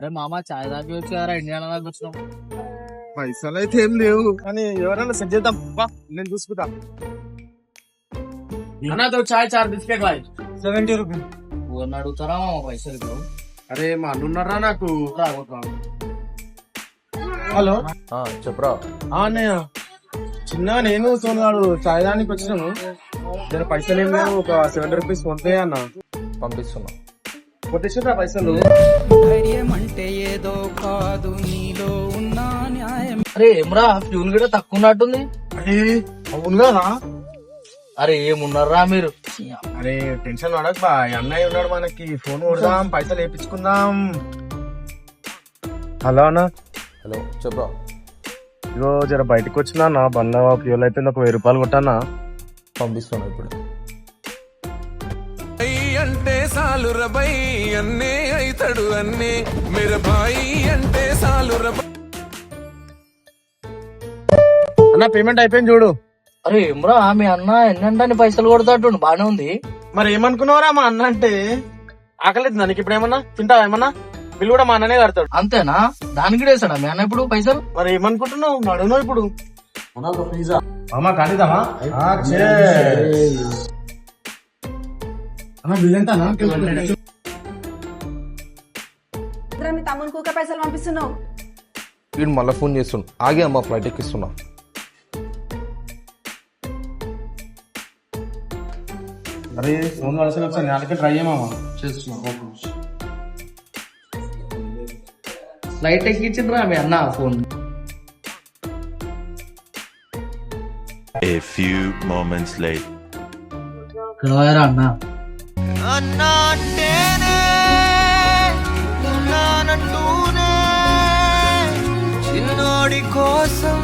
అరే మామ చాయ్ తాగి వచ్చారా ఇండియాలో దాకా వచ్చినాం. పైసలు అయితే ఏం లేవు కానీ ఎవరైనా సెట్ చేద్దాం బా, నేను చూసుకుంటా. అన్నతో చాయ్ 4 బిస్కెట్ వాయి 70 రూపీస్. ఊరిని అడుగుతారా మామ పైసలు ఇప్పుడు అరే మా అన్నున్నారా నాకు. రాబోతున్నాం. హలో చెప్పరా. అన్నయ్య చిన్న నేను సోనాడు చాయ్ దానికి వచ్చినాము. నేను పైసలు ఏం లేవు, ఒక 70 రూపీస్ ఫోన్ పే అన్న. పంపిస్తున్నా. కొట్టేసిండ్రా పైసలు. ధైర్యమంటే ఏదో కాదు నీలో ఉన్న న్యాయం. అరే ఏమ్రా ఫ్యూల్ కూడా తక్కువ ఉన్నట్టుంది. అరే అవును కదా. అరే ఏమున్నారా మీరు. అరే టెన్షన్ పడక బా, ఈ అన్నయ్య ఉన్నాడు మనకి. ఫోన్ కొడదాం, పైసలు వేయించుకుందాం. హలో అన్న. హలో చెప్పరా. ఇగో జర బయటకు వచ్చినా నా బండ్ల ఫ్యూల్ అయిపోయింది, ఒక 1000 రూపాయలు కొట్టానా. పంపిస్తున్నా ఇప్పుడు. అంటే సాలు రబై అన్నే అయితాడు అన్నే మేర బాయి అంటే సాలు రబై. అన్న పేమెంట్ అయిపోయింది చూడు. అరే ఏమ్రా మీ అన్న ఎన్నంటే పైసలు కొడతాడు బానే ఉంది. మరి ఏమనుకున్నావురా మా అన్న అంటే. ఆకలేదు దానికి ఇప్పుడు ఏమన్నా తింటావా ఏమన్నా. బిల్లు కూడా మా అన్ననే కడతాడు. అంతేనా దానికి కూడా వేసాడా మీ అన్న ఇప్పుడు పైసలు. మరి ఏమనుకుంటున్నావు నడును ఇప్పుడు. మామా కానిదామా బిల్ ఎంత మీ తమ్మునికి ఊక పైసలు పంపిస్తున్నావు. వీడు మళ్ళీ ఫోన్ చేస్తున్నా. ఆగి అమ్మ ఫ్లైట్ ఎక్కిస్తున్నా. అరే ఫోన్ కలిసి ఒకసారి నెలకి ట్రై చేయమామా. చేస్తున్నా ఫ్లైట్ ఎక్కించిండ్రా మీ అన్న phone. A few moments later. అన్న అన్నాంటేనే ఉన్నానంటూనే చిన్నోడి కోసం